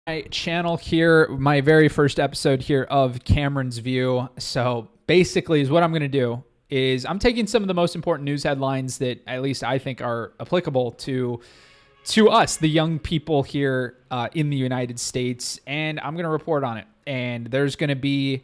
My channel here, my very first episode here of Cameron's View. So basically is what I'm going to do is I'm taking some of the most important news headlines that at least I think are applicable to us, the young people here in the United States, and I'm going to report on it. And there's going to be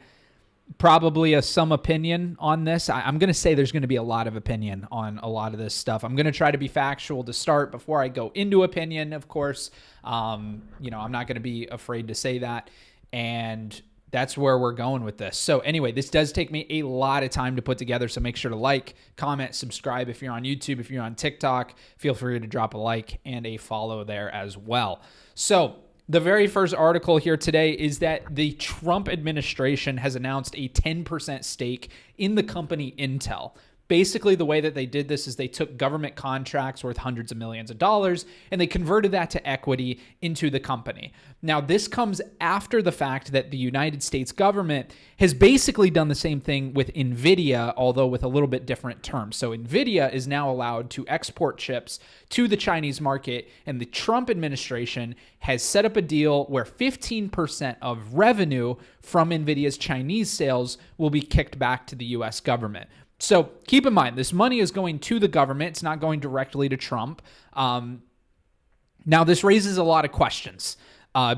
probably some opinion on this. I'm going to say there's going to be a lot of opinion on a lot of this stuff. I'm going to try to be factual to start before I go into opinion, of course. I'm not going to be afraid to say that. And that's where we're going with this. So anyway, this does take me a lot of time to put together. So make sure to like, comment, subscribe. If you're on YouTube, if you're on TikTok, feel free to drop a like and a follow there as well. So the very first article here today is that the Trump administration has announced a 10% stake in the company Intel. Basically, the way that they did this is they took government contracts worth hundreds of millions of dollars and they converted that to equity into the company. Now, this comes after the fact that the United States government has basically done the same thing with NVIDIA, although with a little bit different terms. So NVIDIA is now allowed to export chips to the Chinese market, and the Trump administration has set up a deal where 15% of revenue from NVIDIA's Chinese sales will be kicked back to the U.S. government. So keep in mind, this money is going to the government. It's not going directly to Trump. Now, this raises a lot of questions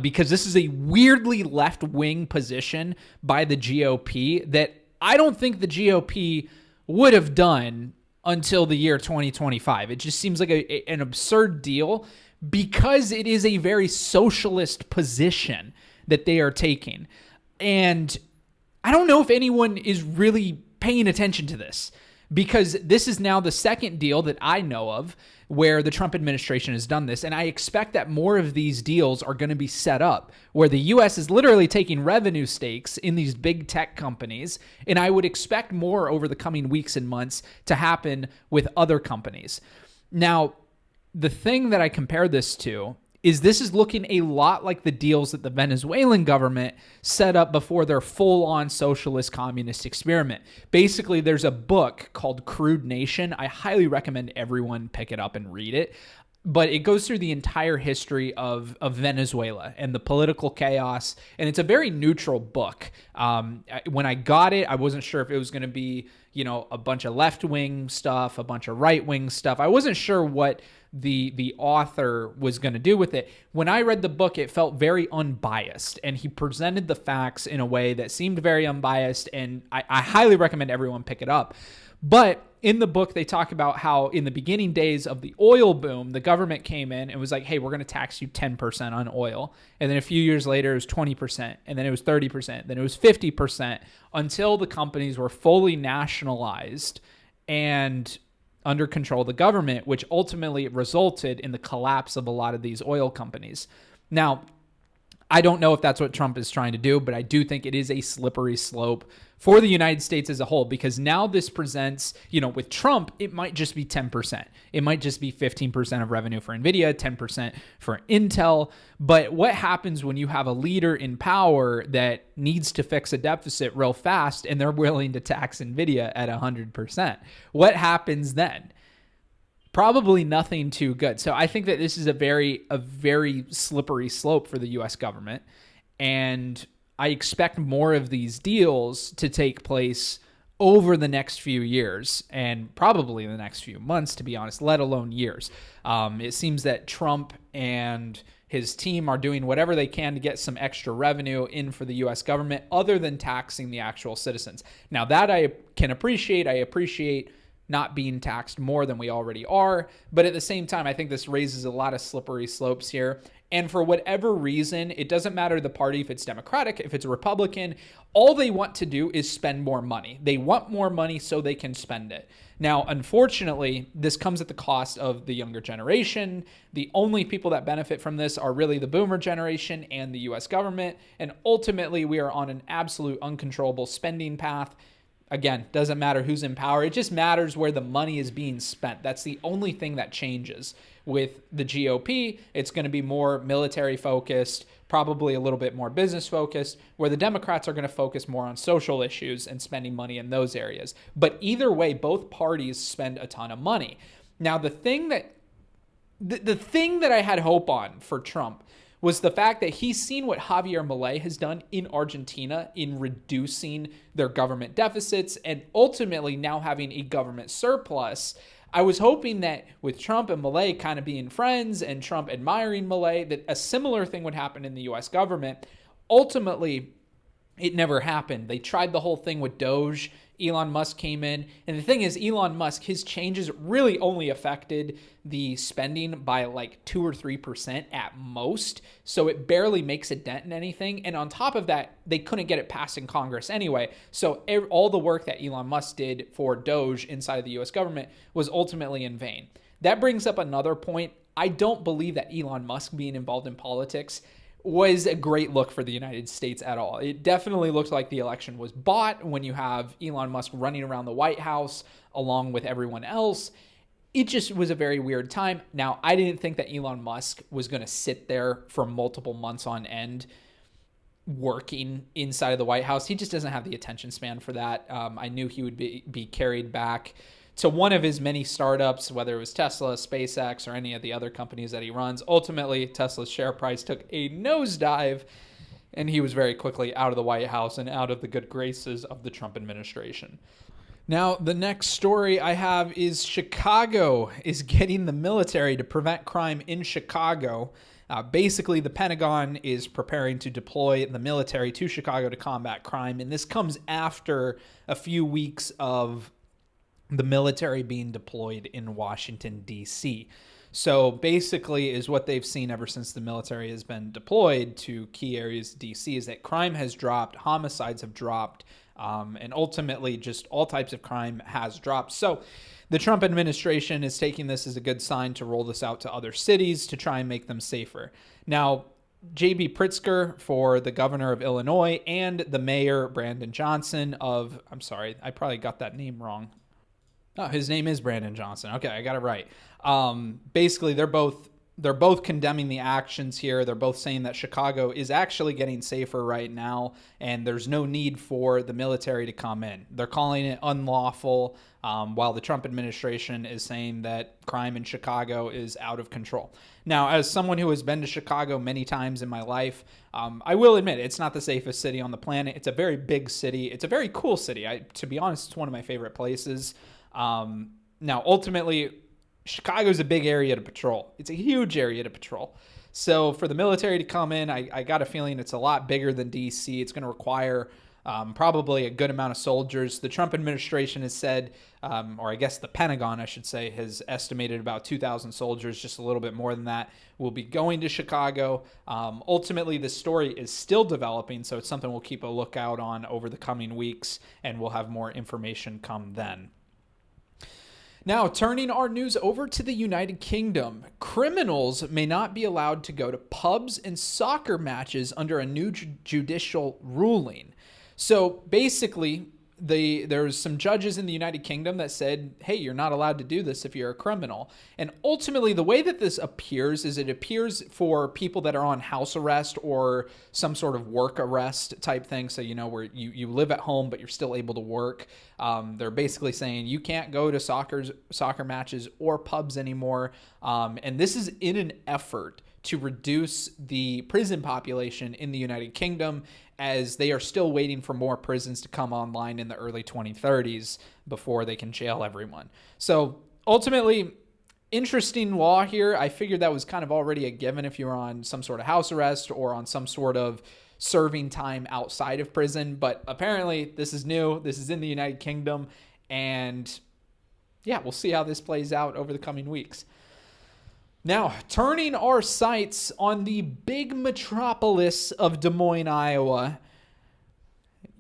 because this is a weirdly left-wing position by the GOP that I don't think the GOP would have done until the year 2025. It just seems like an absurd deal because it is a very socialist position that they are taking. And I don't know if anyone is really paying attention to this, because this is now the second deal that I know of where the Trump administration has done this. And I expect that more of these deals are going to be set up where the U.S. is literally taking revenue stakes in these big tech companies. And I would expect more over the coming weeks and months to happen with other companies. Now, the thing that I compare this to is this is looking a lot like the deals that the Venezuelan government set up before their full-on socialist communist experiment. Basically, there's a book called Crude Nation. I highly recommend everyone pick it up and read it. But it goes through the entire history of Venezuela and the political chaos. And it's a very neutral book. When I got it, I wasn't sure if it was going to be, a bunch of left-wing stuff, a bunch of right-wing stuff. I wasn't sure what the author was going to do with it. When I read the book, it felt very unbiased, and he presented the facts in a way that seemed very unbiased, and I highly recommend everyone pick it up. But in the book, they talk about how in the beginning days of the oil boom, the government came in and was like, hey, we're going to tax you 10% on oil. And then a few years later, it was 20%, and then it was 30%, then it was 50%, until the companies were fully nationalized and under control of the government, which ultimately resulted in the collapse of a lot of these oil companies. Now, I don't know if that's what Trump is trying to do, but I do think it is a slippery slope for the United States as a whole, because now this presents, with Trump, it might just be 10%. It might just be 15% of revenue for NVIDIA, 10% for Intel. But what happens when you have a leader in power that needs to fix a deficit real fast and they're willing to tax NVIDIA at 100%? What happens then? Probably nothing too good. So I think that this is a very slippery slope for the U.S. government. And I expect more of these deals to take place over the next few years, and probably in the next few months, to be honest, let alone years. It seems that Trump and his team are doing whatever they can to get some extra revenue in for the U.S. government other than taxing the actual citizens. Now, that I can appreciate. I appreciate not being taxed more than we already are. But at the same time, I think this raises a lot of slippery slopes here. And for whatever reason, it doesn't matter the party, if it's Democratic, if it's a Republican, all they want to do is spend more money. They want more money so they can spend it. Now, unfortunately, this comes at the cost of the younger generation. The only people that benefit from this are really the boomer generation and the U.S. government. And ultimately, we are on an absolute uncontrollable spending path. Again, doesn't matter who's in power. It just matters where the money is being spent. That's the only thing that changes. With the GOP, it's going to be more military focused, probably a little bit more business focused, where the Democrats are going to focus more on social issues and spending money in those areas. But either way, both parties spend a ton of money. Now, the thing that I had hope on for Trump was the fact that he's seen what Javier Milei has done in Argentina in reducing their government deficits and ultimately now having a government surplus. I was hoping that with Trump and Milei kind of being friends and Trump admiring Milei, that a similar thing would happen in the US government. Ultimately, it never happened. They tried the whole thing with Doge. Elon Musk came in. And the thing is, Elon Musk, his changes really only affected the spending by like 2 or 3% at most. So it barely makes a dent in anything. And on top of that, they couldn't get it passed in Congress anyway. So all the work that Elon Musk did for Doge inside of the US government was ultimately in vain. That brings up another point. I don't believe that Elon Musk being involved in politics was a great look for the United States at all. It definitely looked like the election was bought when you have Elon Musk running around the White House along with everyone else. It just was a very weird time. Now, I didn't think that Elon Musk was going to sit there for multiple months on end working inside of the White House. He just doesn't have the attention span for that. I knew he would be carried back to one of his many startups, whether it was Tesla, SpaceX, or any of the other companies that he runs. Ultimately, Tesla's share price took a nosedive, and he was very quickly out of the White House and out of the good graces of the Trump administration. Now, the next story I have is Chicago is getting the military to prevent crime in Chicago. Basically, the Pentagon is preparing to deploy the military to Chicago to combat crime, and this comes after a few weeks of the military being deployed in Washington, D.C. So basically is what they've seen ever since the military has been deployed to key areas of D.C. is that crime has dropped, homicides have dropped, and ultimately just all types of crime has dropped. So the Trump administration is taking this as a good sign to roll this out to other cities to try and make them safer. Now, J.B. Pritzker for the governor of Illinois and the mayor, Brandon Johnson of, I'm sorry, I probably got that name wrong. Oh, his name is Brandon Johnson. Okay, I got it right. Basically, they're both condemning the actions here. They're both saying that Chicago is actually getting safer right now, and there's no need for the military to come in. They're calling it unlawful, while the Trump administration is saying that crime in Chicago is out of control. Now, as someone who has been to Chicago many times in my life, I will admit it's not the safest city on the planet. It's a very big city. It's a very cool city. To be honest, it's one of my favorite places. Now, ultimately, Chicago is a big area to patrol. It's a huge area to patrol. So for the military to come in, I got a feeling it's a lot bigger than D.C. It's going to require probably a good amount of soldiers. The Trump administration has said, or I guess the Pentagon, I should say, has estimated about 2,000 soldiers, just a little bit more than that, will be going to Chicago. Ultimately, the story is still developing, so it's something we'll keep a lookout on over the coming weeks, and we'll have more information come then. Now, turning our news over to the United Kingdom, criminals may not be allowed to go to pubs and soccer matches under a new judicial ruling. So basically, there's some judges in the United Kingdom that said, hey, you're not allowed to do this if you're a criminal. And ultimately, the way that this appears is it appears for people that are on house arrest or some sort of work arrest type thing. So, where you live at home, but you're still able to work. They're basically saying you can't go to soccer matches or pubs anymore. And this is in an effort to reduce the prison population in the United Kingdom, as they are still waiting for more prisons to come online in the early 2030s before they can jail everyone. So ultimately, interesting law here. I figured that was kind of already a given if you were on some sort of house arrest or on some sort of serving time outside of prison. But apparently this is new. This is in the United Kingdom. And yeah, we'll see how this plays out over the coming weeks. Now, turning our sights on the big metropolis of Des Moines, Iowa.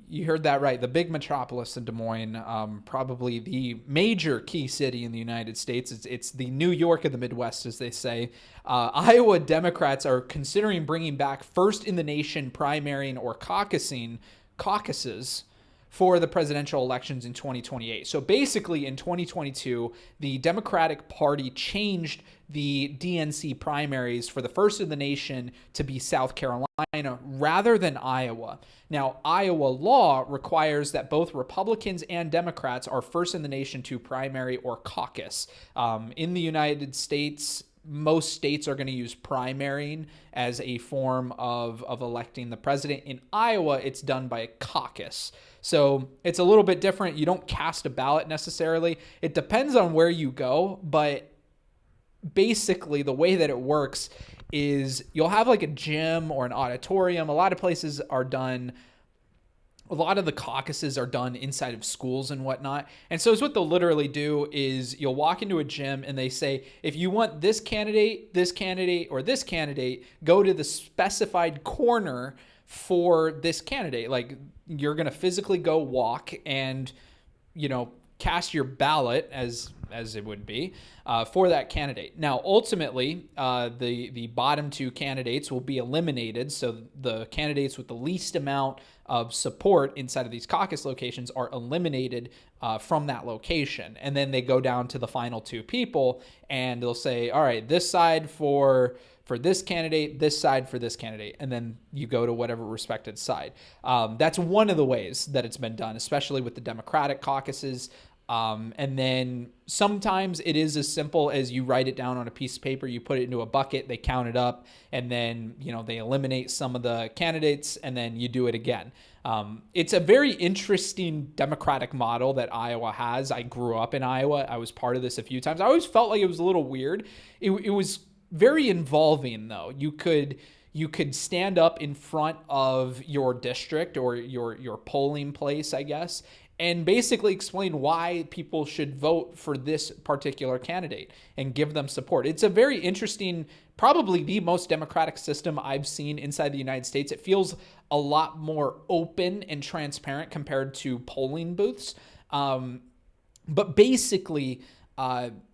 You heard that right. The big metropolis in Des Moines, probably the major key city in the United States. It's the New York of the Midwest, as they say. Iowa Democrats are considering bringing back first in the nation primarying or caucuses for the presidential elections in 2028. So basically in 2022, the Democratic Party changed the DNC primaries for the first in the nation to be South Carolina rather than Iowa. Now, Iowa law requires that both Republicans and Democrats are first in the nation to primary or caucus. In the United States, most states are going to use primarying as a form of electing the president. In Iowa, it's done by a caucus. So it's a little bit different. You don't cast a ballot necessarily. It depends on where you go, but basically the way that it works is you'll have like a gym or an auditorium. A lot of places are done. A lot of the caucuses are done inside of schools and whatnot. And so what they'll literally do is you'll walk into a gym and they say, if you want this candidate, or this candidate, go to the specified corner for this candidate. Like, you're going to physically go walk and, cast your ballot as it would be for that candidate. Now, ultimately, the bottom two candidates will be eliminated. So the candidates with the least amount of support inside of these caucus locations are eliminated from that location. And then they go down to the final two people and they'll say, all right, this side for this candidate, this side for this candidate. And then you go to whatever respected side. That's one of the ways that it's been done, especially with the Democratic caucuses. And then sometimes it is as simple as you write it down on a piece of paper, you put it into a bucket, they count it up, and then, they eliminate some of the candidates, and then you do it again. It's a very interesting democratic model that Iowa has. I grew up in Iowa. I was part of this a few times. I always felt like it was a little weird. It was very involving, though. You could stand up in front of your district or your polling place, I guess, and basically explain why people should vote for this particular candidate and give them support. It's a very interesting, probably the most democratic system I've seen inside the United States. It feels a lot more open and transparent compared to polling booths. But basically,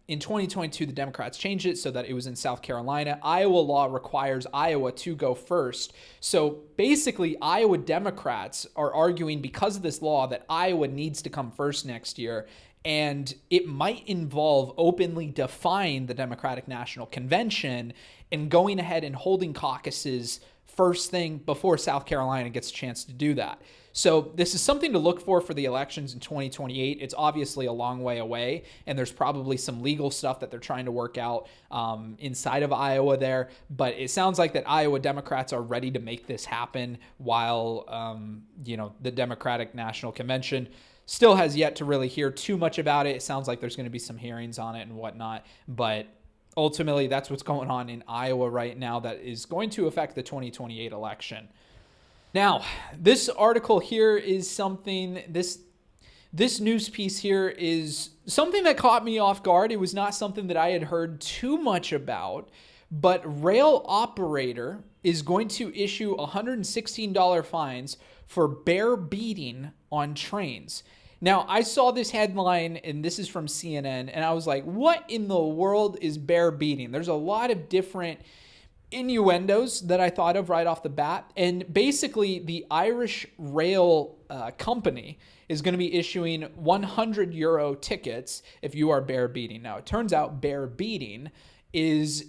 in 2022, the Democrats changed it so that it was in South Carolina. Iowa law requires Iowa to go first. So basically, Iowa Democrats are arguing because of this law that Iowa needs to come first next year. And it might involve openly defying the Democratic National Convention and going ahead and holding caucuses first thing before South Carolina gets a chance to do that. So this is something to look for the elections in 2028. It's obviously a long way away, and there's probably some legal stuff that they're trying to work out inside of Iowa there. But it sounds like that Iowa Democrats are ready to make this happen while, the Democratic National Convention still has yet to really hear too much about it. It sounds like there's going to be some hearings on it and whatnot, but ultimately that's what's going on in Iowa right now that is going to affect the 2028 election. Now, this article here is something, this news piece here is something that caught me off guard. It was not something that I had heard too much about, but rail operator is going to issue $116 fines for bear beating on trains. Now, I saw this headline, and this is from CNN, and I was like, what in the world is bear beating? There's a lot of different innuendos that I thought of right off the bat. And basically, the Irish Rail company is going to be issuing €100 tickets if you are bear beating. Now, it turns out bear beating is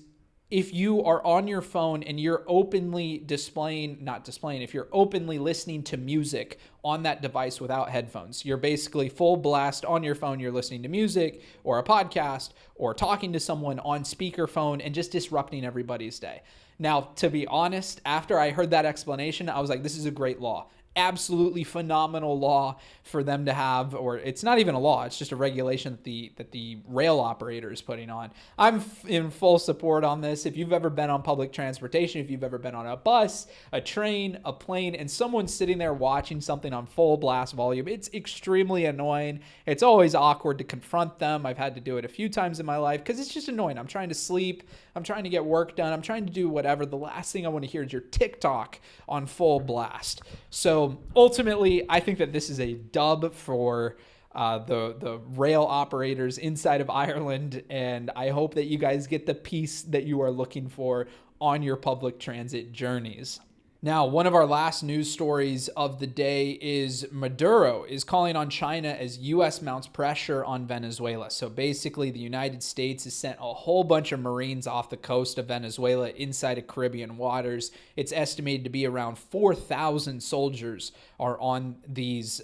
if you are on your phone and you're openly if you're openly listening to music on that device without headphones. You're basically full blast on your phone. You're listening to music or a podcast or talking to someone on speakerphone and just disrupting everybody's day. Now, to be honest, after I heard that explanation, I was like, this is a great law. Absolutely phenomenal law for them to have, or it's not even a law, it's just a regulation that the rail operator is putting on. I'm in full support on this. If you've ever been on public transportation, if you've ever been on a bus, a train, a plane, and someone's sitting there watching something on full blast volume, it's extremely annoying. It's always awkward to confront them. I've had to do it a few times in my life because it's just annoying. I'm trying to sleep. I'm trying to get work done. I'm trying to do whatever. The last thing I want to hear is your TikTok on full blast. So ultimately, I think that this is a dub for the rail operators inside of Ireland, and I hope that you guys get the peace that you are looking for on your public transit journeys. Now, one of our last news stories of the day is Maduro is calling on China as U.S. mounts pressure on Venezuela. So basically, the United States has sent a whole bunch of Marines off the coast of Venezuela inside of Caribbean waters. It's estimated to be around 4,000 soldiers are on these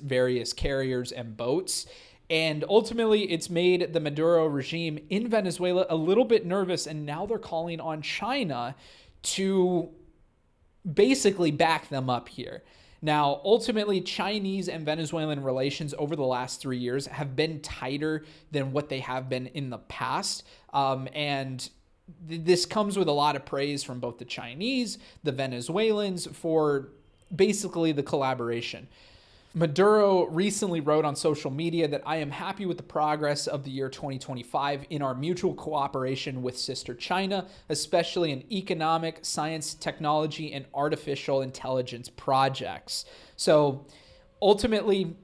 various carriers and boats. And ultimately, it's made the Maduro regime in Venezuela a little bit nervous, and now they're calling on China to basically back them up here. Now, ultimately, Chinese and Venezuelan relations over the last 3 years have been tighter than what they have been in the past. And this comes with a lot of praise from both the Chinese, the Venezuelans for basically the collaboration. Maduro recently wrote on social media that I am happy with the progress of the year 2025 in our mutual cooperation with sister China, especially in economic, science, technology, and artificial intelligence projects. So ultimately,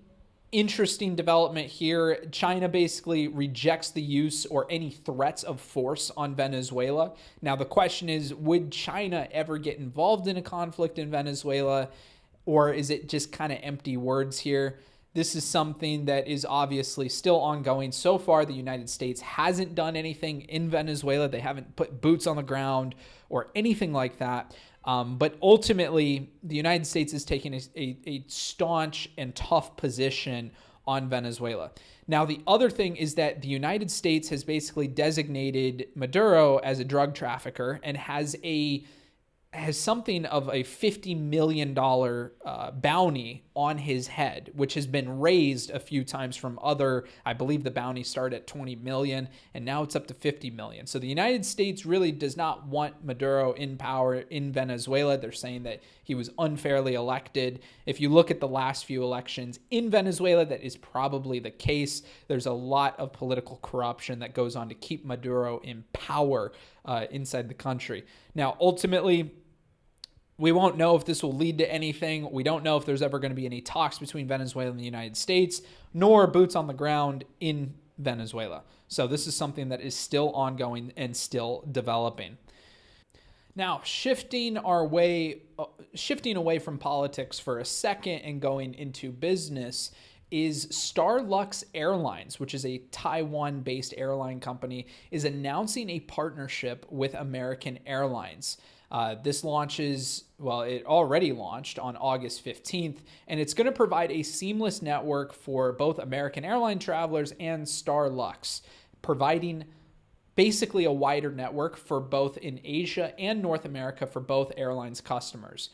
interesting development here. China basically rejects the use or any threats of force on Venezuela. Now, the question is, would China ever get involved in a conflict in Venezuela? Or is it just kind of empty words here? This is something that is obviously still ongoing. So far, the United States hasn't done anything in Venezuela. They haven't put boots on the ground or anything like that. But ultimately, the United States is taking a staunch and tough position on Venezuela. Now, the other thing is that the United States has basically designated Maduro as a drug trafficker and has something of a $50 million bounty on his head, which has been raised a few times from other. I believe the bounty started at 20 million and now it's up to 50 million. So the United States really does not want Maduro in power in Venezuela. They're saying that he was unfairly elected. If you look at the last few elections in Venezuela, that is probably the case. There's a lot of political corruption that goes on to keep Maduro in power inside the country. Now, ultimately, we won't know if this will lead to anything. We don't know if there's ever going to be any talks between Venezuela and the United States, nor boots on the ground in Venezuela. So this is something that is still ongoing and still developing. Now, shifting away from politics for a second and going into business is Starlux Airlines, which is a Taiwan-based airline company, is announcing a partnership with American Airlines. This launches, it already launched on August 15th, and it's going to provide a seamless network for both American airline travelers and Starlux, providing basically a wider network for both in Asia and North America for both airlines customers.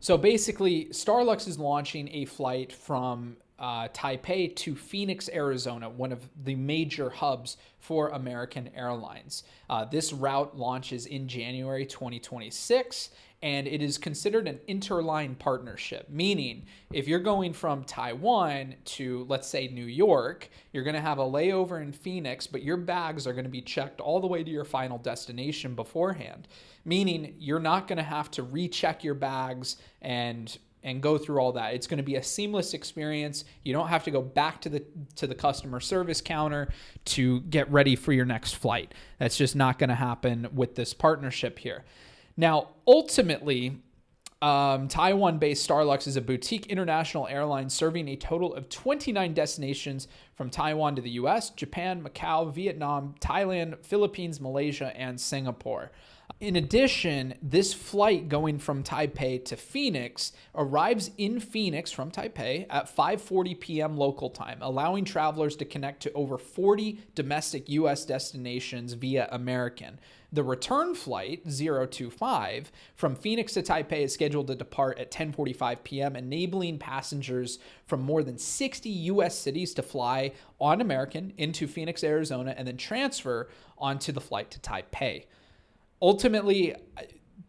So basically, Starlux is launching a flight from Taipei to Phoenix, Arizona, one of the major hubs for American Airlines. This route launches in January 2026, and it is considered an interline partnership, meaning if you're going from Taiwan to, let's say, New York, you're going to have a layover in Phoenix, but your bags are going to be checked all the way to your final destination beforehand, meaning you're not going to have to recheck your bags and go through all that. It's going to be a seamless experience. You don't have to go back to the customer service counter to get ready for your next flight. That's just not going to happen with this partnership here. Now, ultimately, Taiwan-based Starlux is a boutique international airline serving a total of 29 destinations from Taiwan to the US, Japan, Macau, Vietnam, Thailand, Philippines, Malaysia, and Singapore. In addition, this flight going from Taipei to Phoenix arrives in Phoenix from Taipei at 5:40 p.m. local time, allowing travelers to connect to over 40 domestic U.S. destinations via American. The return flight, 025, from Phoenix to Taipei is scheduled to depart at 10:45 p.m., enabling passengers from more than 60 U.S. cities to fly on American into Phoenix, Arizona, and then transfer onto the flight to Taipei. Ultimately,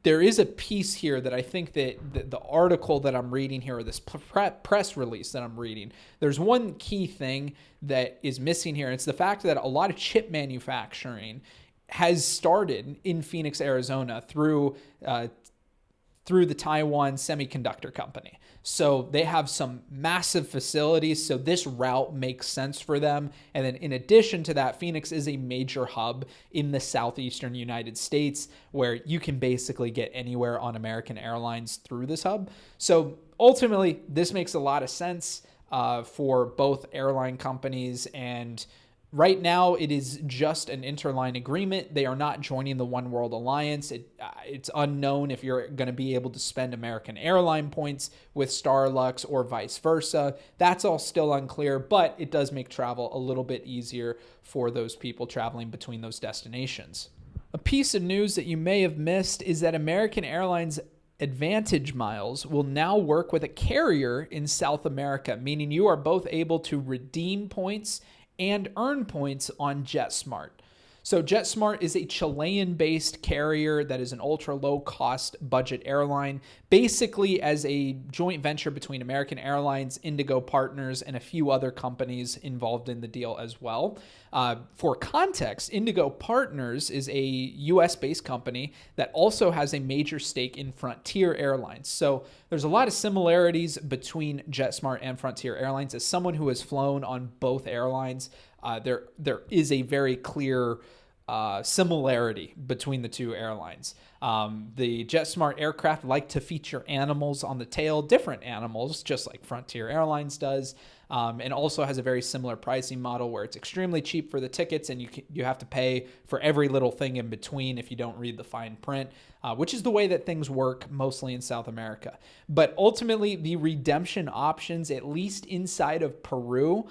there is a piece here that I think that the article that I'm reading here, or this press release that I'm reading, there's one key thing that is missing here. And it's the fact that a lot of chip manufacturing has started in Phoenix, Arizona through the Taiwan Semiconductor Company. So they have some massive facilities, so this route makes sense for them. And then in addition to that, Phoenix is a major hub in the southeastern United States where you can basically get anywhere on American Airlines through this hub. So ultimately, this makes a lot of sense for both airline companies, and Right now, it is just an interline agreement. They are not joining the One World Alliance. It's unknown if you're going to be able to spend American airline points with Starlux or vice versa. That's all still unclear, but it does make travel a little bit easier for those people traveling between those destinations. A piece of news that you may have missed is that American Airlines Advantage Miles will now work with a carrier in South America, meaning you are both able to redeem points and earn points on JetSmart. So JetSmart is a Chilean-based carrier that is an ultra-low-cost budget airline, basically as a joint venture between American Airlines, Indigo Partners, and a few other companies involved in the deal as well. For context, Indigo Partners is a U.S.-based company that also has a major stake in Frontier Airlines. So there's a lot of similarities between JetSmart and Frontier Airlines. As someone who has flown on both airlines, there is a very clear similarity between the two airlines. The JetSmart aircraft like to feature animals on the tail, different animals, just like Frontier Airlines does, and also has a very similar pricing model where it's extremely cheap for the tickets and you have to pay for every little thing in between if you don't read the fine print, which is the way that things work mostly in South America. But ultimately, the redemption options, at least inside of Peru,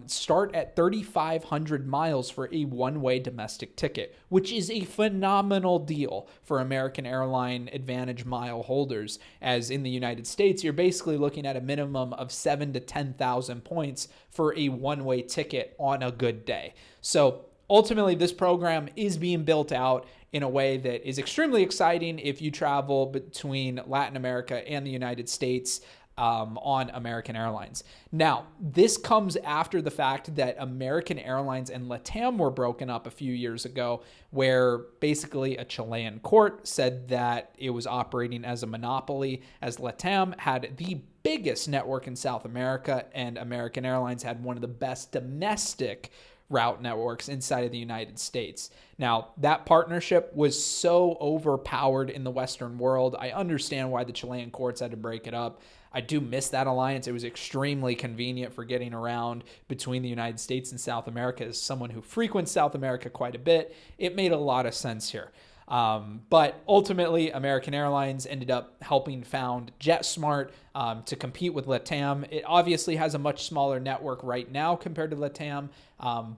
start at 3,500 miles for a one-way domestic ticket, which is a phenomenal deal for American Airline Advantage Mile holders. As in the United States, you're basically looking at a minimum of 7,000 to 10,000 points for a one-way ticket on a good day. So ultimately, this program is being built out in a way that is extremely exciting if you travel between Latin America and the United States on American Airlines. Now, this comes after the fact that American Airlines and LATAM were broken up a few years ago, where basically a Chilean court said that it was operating as a monopoly, as LATAM had the biggest network in South America and American Airlines had one of the best domestic route networks inside of the United States. Now, that partnership was so overpowered in the Western world. I understand why the Chilean courts had to break it up. I do miss that alliance. It was extremely convenient for getting around between the United States and South America. As someone who frequents South America quite a bit, it made a lot of sense here. But ultimately, American Airlines ended up helping found JetSmart to compete with LATAM. It obviously has a much smaller network right now compared to LATAM,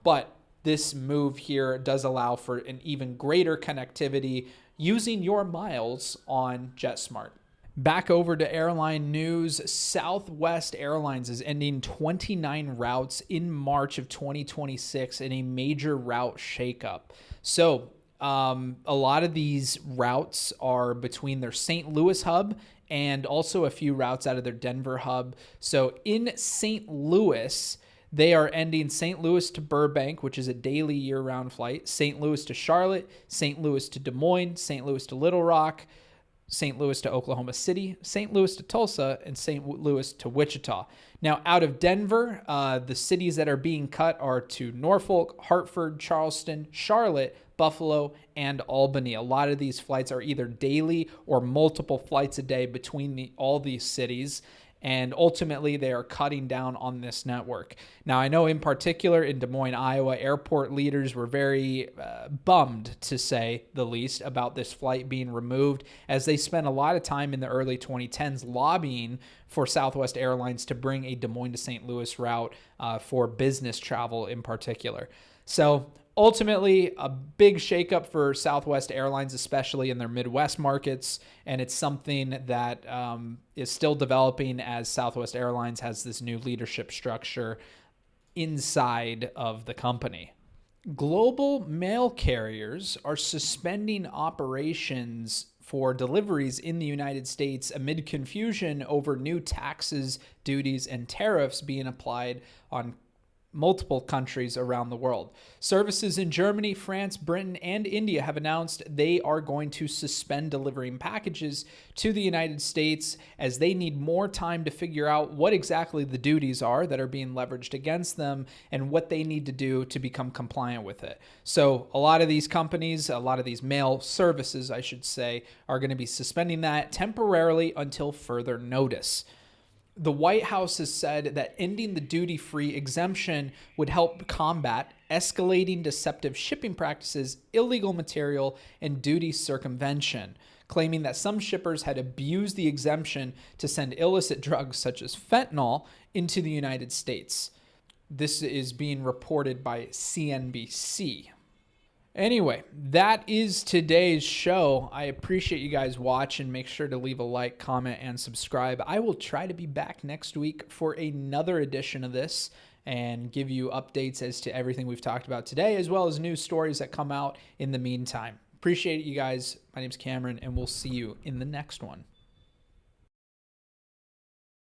but this move here does allow for an even greater connectivity using your miles on JetSmart. Back over to airline news. Southwest Airlines is ending 29 routes in March of 2026 in a major route shakeup. So a lot of these routes are between their St. Louis hub and also a few routes out of their Denver hub. So in St. Louis, they are ending St. Louis to Burbank, which is a daily year-round flight, St. Louis to Charlotte, St. Louis to Des Moines, St. Louis to Little Rock, St. Louis to Oklahoma City, St. Louis to Tulsa, and St. Louis to Wichita. Now, out of Denver, the cities that are being cut are to Norfolk, Hartford, Charleston, Charlotte, Buffalo, and Albany. A lot of these flights are either daily or multiple flights a day between all these cities. And ultimately, they are cutting down on this network. Now, I know in particular in Des Moines, Iowa, airport leaders were very bummed, to say the least, about this flight being removed, as they spent a lot of time in the early 2010s lobbying for Southwest Airlines to bring a Des Moines to St. Louis route for business travel in particular. So ultimately, a big shakeup for Southwest Airlines, especially in their Midwest markets, and it's something that is still developing as Southwest Airlines has this new leadership structure inside of the company. Global mail carriers are suspending operations for deliveries in the United States amid confusion over new taxes, duties, and tariffs being applied on multiple countries around the world. Services in Germany, France, Britain, and India have announced they are going to suspend delivering packages to the United States as they need more time to figure out what exactly the duties are that are being leveraged against them and what they need to do to become compliant with it. So a lot of these companies, a lot of these mail services, I should say, are going to be suspending that temporarily until further notice. The White House has said that ending the duty-free exemption would help combat escalating deceptive shipping practices, illegal material, and duty circumvention, claiming that some shippers had abused the exemption to send illicit drugs such as fentanyl into the United States. This is being reported by CNBC. Anyway, that is today's show. I appreciate you guys watching. Make sure to leave a like, comment, and subscribe. I will try to be back next week for another edition of this and give you updates as to everything we've talked about today, as well as news stories that come out in the meantime. Appreciate you guys. My name's Cameron, and we'll see you in the next one.